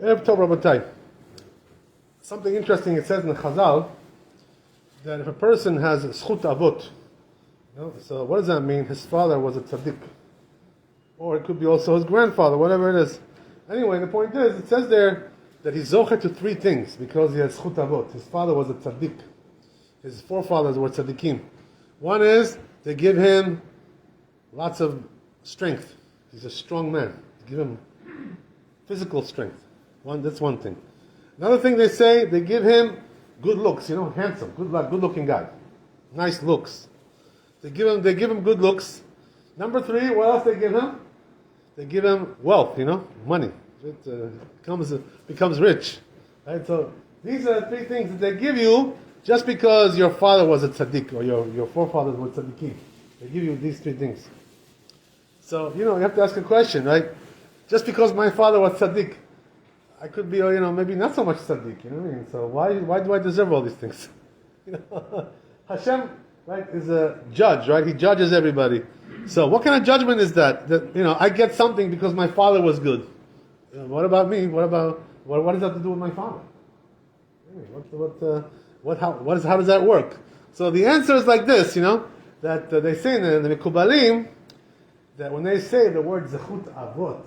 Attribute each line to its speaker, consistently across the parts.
Speaker 1: Erev Tov Rabotai. Something interesting, it says in the Chazal that if a person has Zechut Avot, so what does that mean? His father was a tzaddik. Or it could be also his grandfather, whatever it is. Anyway, the point is, it says there that he's zocher to three things because he has Zechut Avot. His father was a tzaddik. His forefathers were tzaddikim. One is, they give him lots of strength. He's a strong man. They give him physical strength. That's one thing. Another thing they say, they give him good looks, handsome, good-looking guy. Nice looks. They give him good looks. Number three, what else they give him? They give him wealth, money. It becomes rich. Right? So these are the three things that they give you just because your father was a tzaddik or your forefathers were tzaddikim. They give you these three things. So, you have to ask a question, right? Just because my father was tzaddik, I could be, maybe not so much tzaddik, you know what I mean? So why do I deserve all these things? Hashem, right, is a judge, right? He judges everybody. So what kind of judgment is that? That, I get something because my father was good. What about me? What does that have to do with my father? How does that work? So the answer is like this, that they say in the Mekubalim, that when they say the word Zechut Avot,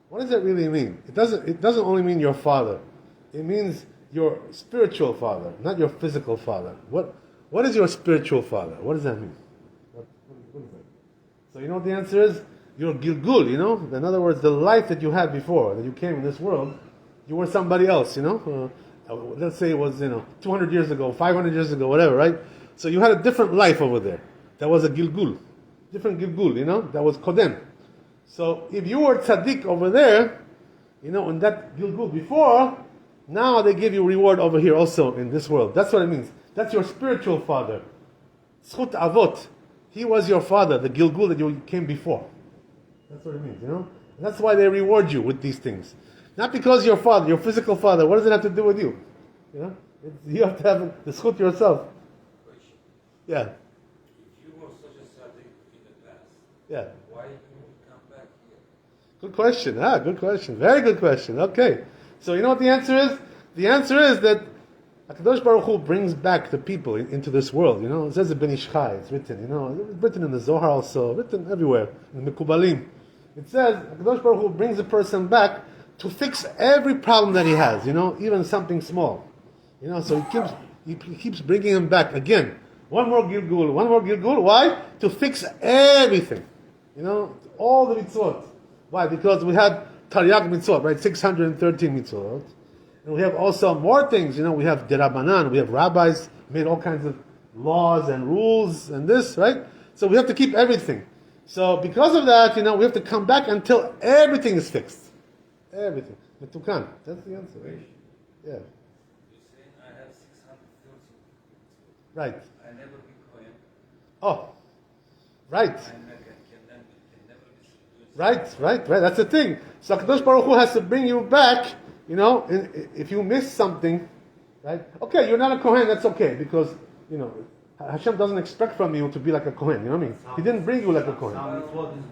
Speaker 1: what does that really mean? It doesn't only mean your father. It means your spiritual father, not your physical father. What is your spiritual father? What does that mean? What is that? So you know what the answer is? Your Gilgul, In other words, the life that you had before, that you came in this world, you were somebody else, let's say it was, 200 years ago, 500 years ago, whatever, right? So you had a different life over there. That was a Gilgul. Different Gilgul, that was Kodem. So if you were tzaddik over there, in that Gilgul before, now they give you reward over here also in this world. That's what it means. That's your spiritual father. Zechut Avot. He was your father, the Gilgul that you came before. That's what it means, And that's why they reward you with these things. Not because your father, your physical father, what does it have to do with you? You have to have the zechut yourself. Yeah.
Speaker 2: If you were such a tzaddik in the past,
Speaker 1: yeah.
Speaker 2: why you come back here?
Speaker 1: Good question. Good question. Very good question. Okay. So you know what the answer is? The answer is that HaKadosh Baruch Hu brings back the people into this world. It says in Ben Ish Chai, it's written. It's written in the Zohar also, written everywhere in the Mekubalim. It says HaKadosh Baruch Hu brings a person back to fix every problem that he has. Even something small. So he keeps bringing him back again. One more Gilgul. Why? To fix everything. All the mitzvot. Why? Because we had Taryag mitzvot, right? 613 mitzvot. And we have also more things. We have Derabanan, we have rabbis made all kinds of laws and rules and this, right? So we have to keep everything. So because of that, we have to come back until everything is fixed. Everything. Metukan. That's the answer. Right? Yeah.
Speaker 2: You're saying I have 630.
Speaker 1: Right.
Speaker 2: I never be Kohen.
Speaker 1: Oh. Right.
Speaker 2: I can never be.
Speaker 1: Right. That's the thing. So HaKadosh Baruch Hu has to bring you back, if you miss something, right? Okay, you're not a Kohen, that's okay, because, Hashem doesn't expect from you to be like a Kohen, you know what I mean? He didn't bring you like a Kohen.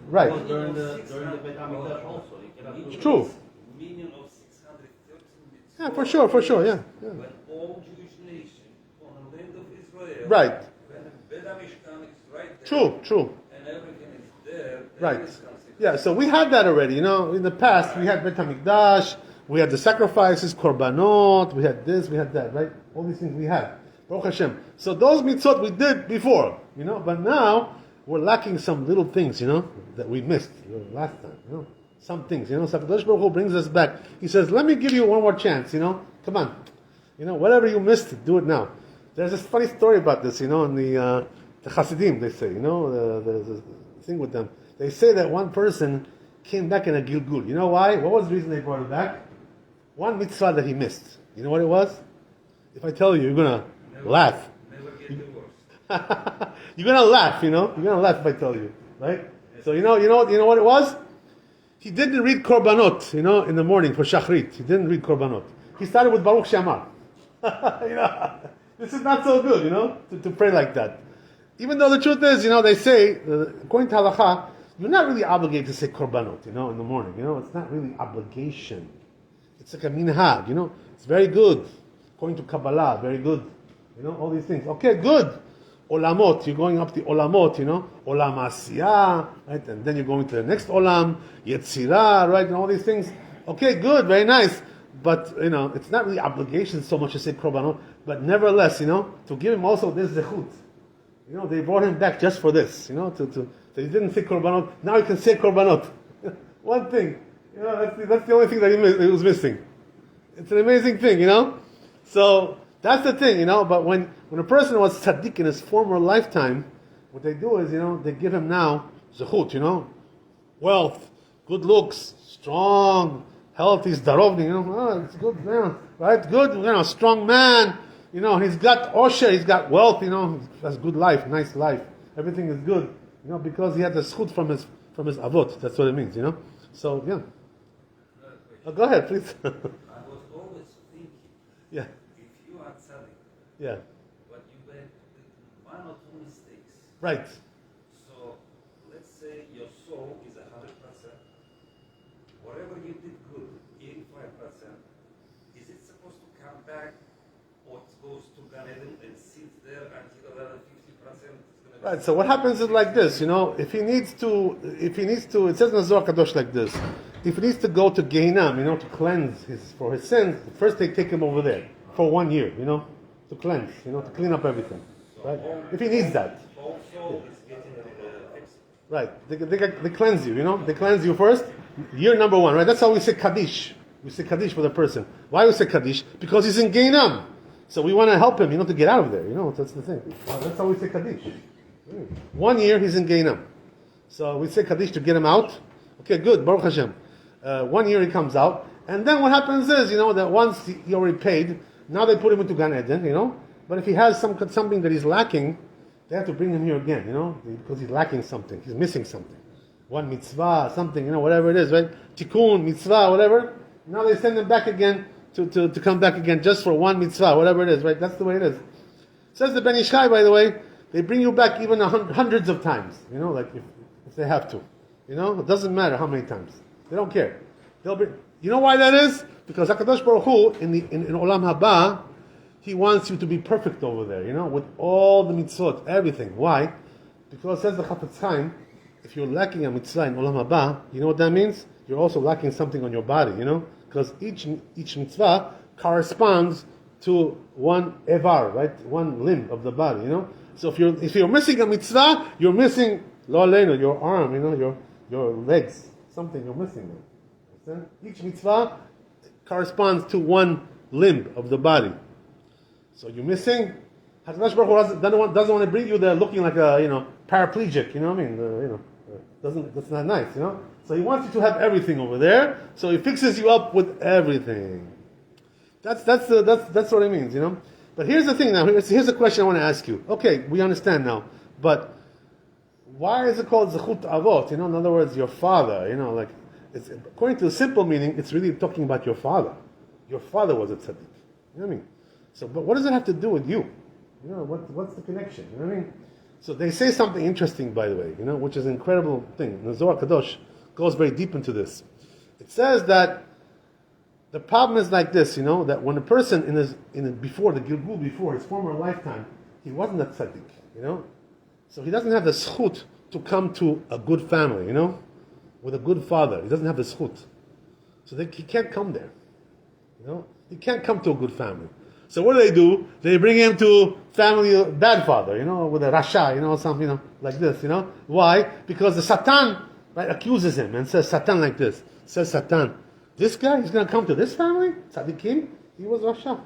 Speaker 1: Right.
Speaker 3: During the Beit HaMikdash also.
Speaker 1: It's true.
Speaker 2: Meaning of 613 mitzvot.
Speaker 1: Yeah, for sure, yeah.
Speaker 2: When all Jewish nation on the land of Israel.
Speaker 1: Right.
Speaker 2: When Beit HaMishkan is right there.
Speaker 1: True.
Speaker 2: And everything is there.
Speaker 1: Right. Yeah, so we had that already, in the past we had Beit HaMikdash, we had the sacrifices, korbanot, we had this, we had that, right? All these things we had. Baruch Hashem. So those mitzvot we did before, but now we're lacking some little things, that we missed last time, Some things, So HaKadosh Baruch Hu brings us back. He says, let me give you one more chance, Come on. Whatever you missed, do it now. There's this funny story about this, in the Hasidim, they say, there's a thing with them. They say that one person came back in a Gilgul. You know why? What was the reason they brought him back? One mitzvah that he missed. You know what it was? If I tell you, you're going to laugh.
Speaker 2: Never get divorced.
Speaker 1: You're going to laugh, You're going to laugh if I tell you. Right? So you know what it was? He didn't read korbanot, in the morning for Shachrit. He didn't read korbanot. He started with Baruch Shamar. This is not so good, to pray like that. Even though the truth is, they say, according to halakha, you're not really obligated to say korbanot, in the morning. It's not really obligation. It's like a minhag, you know. It's very good. According to Kabbala, very good. You know, all these things. Okay, good. Olamot, you're going up the olamot, you know. Olam asiyah, right? And then you're going to the next olam, yetzirah, right? And all these things. Okay, good, very nice. But, you know, it's not really obligation so much to say korbanot, but nevertheless, you know, to give him also this zechut. You know, they brought him back just for this, you know, so he didn't say korbanot, now he can say korbanot. One thing, you know, that's the only thing that he was missing. It's an amazing thing, you know. So, that's the thing, you know, but when a person was tzaddik in his former lifetime, what they do is, you know, they give him now zechut, you know, wealth, good looks, strong, healthy, zdarovni, you know, oh, it's good, yeah, right, good, you know, strong man, you know, he's got osher, he's got wealth, you know, he has good life, nice life, everything is good, you know, because he had the zechut from his avot, that's what it means, you know, so, yeah. Go ahead, please.
Speaker 2: I was always thinking,
Speaker 1: Yeah,
Speaker 2: if you are tzaddik,
Speaker 1: yeah,
Speaker 2: but you made one or two mistakes,
Speaker 1: right.
Speaker 2: so let's say your soul is 100%. Whatever you did good, 85%, is it supposed to come back or it goes to Gan Eden and sit there until another 50% is going to
Speaker 1: Right, so what happens is like this, you know, if he needs to, it says in the Zohar Kadosh like this, if he needs to go to Gehinnom, you know, to cleanse for his sins, first they take him over there for 1 year, you know, to cleanse, you know, to clean up everything, right? If he needs that.
Speaker 2: also is getting fixed?
Speaker 1: Right, they cleanse you, you know, they cleanse you first, year number 1, right? That's how we say Kaddish. We say Kaddish for the person. Why we say Kaddish? Because he's in Gehinnom. So we want to help him, you know, to get out of there, you know, that's the thing. That's how we say Kaddish. 1 year he's in Gehinnom. So we say Kaddish to get him out. Okay, good, Baruch Hashem. 1 year he comes out. And then what happens is, you know, that once he already paid, now they put him into Gan Eden, you know. But if he has something that he's lacking, they have to bring him here again, you know, because he's lacking something. He's missing something. One mitzvah, something, you know, whatever it is, right? Tikkun, mitzvah, whatever. Now they send him back again to come back again just for one mitzvah, whatever it is, right? That's the way it is. Says the Ben Ish Chai, by the way, they bring you back even hundreds of times, you know, like if they have to. You know, it doesn't matter how many times. They don't care. They'll bring. You know why that is? Because HaKadosh Baruch Hu, in Olam Haba, He wants you to be perfect over there, you know, with all the mitzvot, everything. Why? Because says the Chafetz Chaim, if you're lacking a mitzvah in Olam Haba, you know what that means? You're also lacking something on your body, you know? Because each mitzvah corresponds to one evar, right? One limb of the body, you know? So if you're missing a mitzvah, you're missing lo aleinu, your arm, you know, your legs, something you're missing. Understand? Each mitzvah corresponds to one limb of the body. So you're missing. HaKadosh Baruch Hu doesn't want to bring you there looking like a, you know, paraplegic. You know what I mean? That's not nice. You know. So He wants you to have everything over there. So He fixes you up with everything. That's what it means. You know. But here's the thing now. Here's a question I want to ask you. Okay, we understand now. But why is it called Zechut Avot? You know, in other words, your father. You know, like according to the simple meaning, it's really talking about your father. Your father was a tzaddik. You know what I mean? So, but what does it have to do with you? You know, what's the connection? You know what I mean? So they say something interesting, by the way, you know, which is an incredible thing. The Zohar Kadosh goes very deep into this. It says that the problem is like this, you know, that when a person before the Gilgul, before his former lifetime, he wasn't a tzaddik, you know, so he doesn't have the zchut to come to a good family, you know, with a good father. He doesn't have the zchut, so he can't come there, you know, he can't come to a good family. So what do? They bring him to family bad father, you know, with a rasha, you know, something, you know, like this, you know. Why? Because the Satan, right, accuses him and says Satan like this. Says Satan, this guy, he's going to come to this family? Tzaddikim? He was rasha.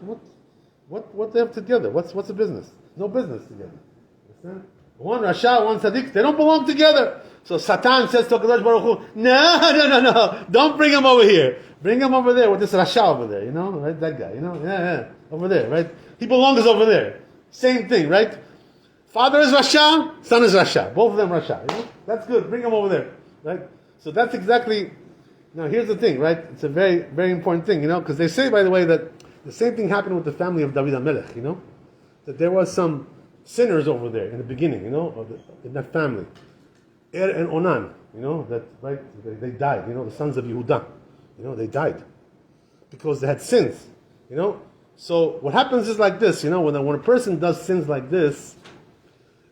Speaker 1: What they have together? What's the business? No business together. Understand? One rasha, one tzaddik, they don't belong together. So Satan says to HaKadosh Baruch Hu, no, don't bring him over here. Bring him over there with this rasha over there, you know, right? That guy, you know, yeah, over there, right? He belongs over there. Same thing, right? Father is rasha, son is rasha. Both of them rasha. You know? That's good. Bring him over there, right? So that's exactly. Now here's the thing, right? It's a very, very important thing, you know, because they say, by the way, that the same thing happened with the family of David HaMelech, you know, that there was some sinners over there in the beginning, you know, in that family. Er and Onan, you know, that, right? They died, you know, the sons of Yehuda, you know, they died. because they had sins. So what happens is like this. When a person does sins like this,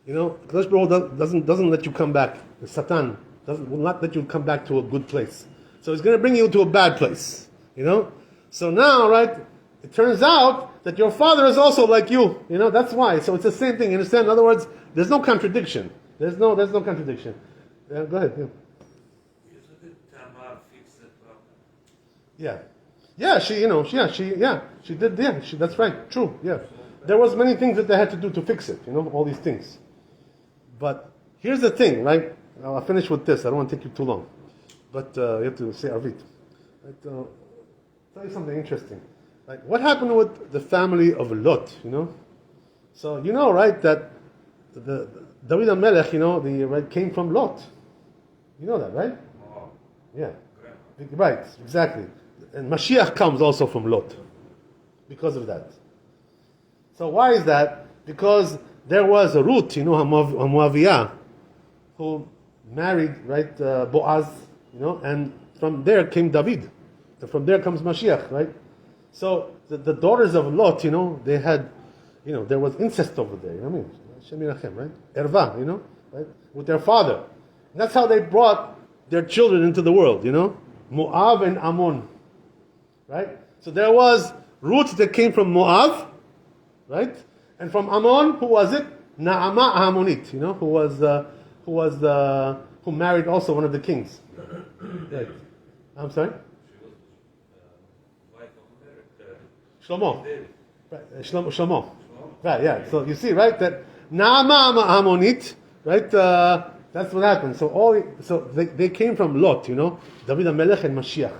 Speaker 1: Kadosh Baruch Hu doesn't let you come back. The Satan will not let you come back to a good place. So he's going to bring you to a bad place. So now, right? It turns out that your father is also like you. That's why. So it's the same thing. You understand? In other words, there's no contradiction. There's no contradiction. Go ahead. Yeah.
Speaker 2: Usually Tamar fixed the problem.
Speaker 1: Yeah, she did. Yeah, that's right. True. Yeah, there was many things that they had to do to fix it. All these things. But here's the thing, right? I'll finish with this. I don't want to take you too long, but you have to say Arvit. Right, tell you something interesting. Like what happened with the family of Lot? So right, that the David HaMelech, came from Lot. You know that, right?
Speaker 2: Oh,
Speaker 1: Yeah. Right, exactly. And Mashiach comes also from Lot because of that. So why is that? Because there was a Ruth, a Moaviyah, who married, right, Boaz, and from there came David. And from there comes Mashiach, right? So the daughters of Lot, they had, there was incest over there, Shem Yirachem, right? Erva, right? With their father. And that's how they brought their children into the world, Moab and Ammon. Right? So there was Ruth that came from Moab, right? And from Ammon, who was it? Naamah Ammonit, who married also one of the kings. Right. I'm sorry?
Speaker 2: she was wife of
Speaker 1: Shlomo.
Speaker 2: David.
Speaker 1: Right. Shlomo. Right, yeah. So you see, right, that Naamah Ammonit, right? That's what happened. So they came from Lot, David HaMelech and Mashiach.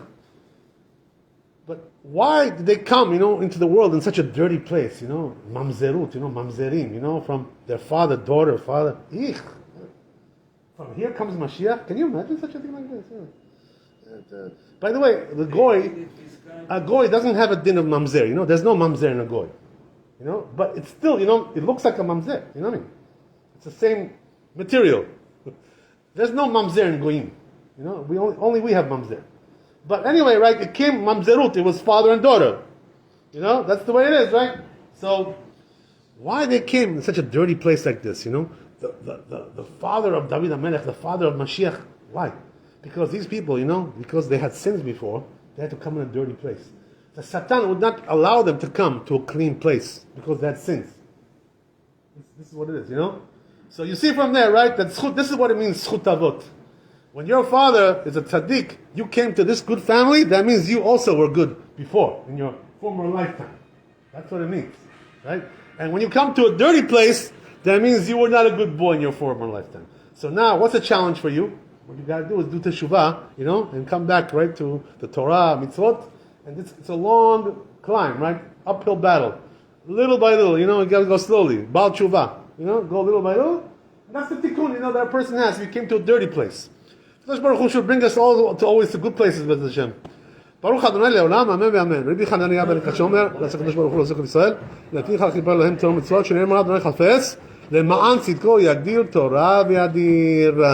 Speaker 1: But why did they come, into the world in such a dirty place, mamzerut, mamzerim, from their father, daughter, father. Eek. From here comes Mashiach. Can you imagine such a thing like this? Yeah. By the way, a goy doesn't have a din of mamzer. There's no mamzer in a goy. But it's still, it looks like a mamzer. You know what I mean? It's the same material. There's no mamzer in goyim. Only we have mamzer. But anyway, right, it came mamzerut, it was father and daughter. That's the way it is, right? So, why they came in such a dirty place like this, The father of David HaMelech, the father of Mashiach, why? Because these people, because they had sins before, they had to come in a dirty place. The Satan would not allow them to come to a clean place, because they had sins. This is what it is, So you see from there, right, that this is what it means, Zechut Avot. When your father is a tzaddik, you came to this good family, that means you also were good before, in your former lifetime. That's what it means, right? And when you come to a dirty place, that means you were not a good boy in your former lifetime. So now, what's the challenge for you? What you got to do is do teshuvah, and come back, right, to the Torah, mitzvot, and it's a long climb, right? Uphill battle. Little by little, you got to go slowly. Baal teshuvah, go little by little. And that's the tikkun, that a person has if you came to a dirty place. Kadosh Baruch Hu should bring us all to always to good places, B'ez Hashem. ברוך ה' לעולם, אמן ואמן. רבי חנניה בן קשה אומר, לעשות הקדוש ברוך הוא לעזור ישראל, להתניח לכיפר להם תורה ומצוות, שנאמר אדוני חפץ, למען צדקו יגדיר תורה וידיר.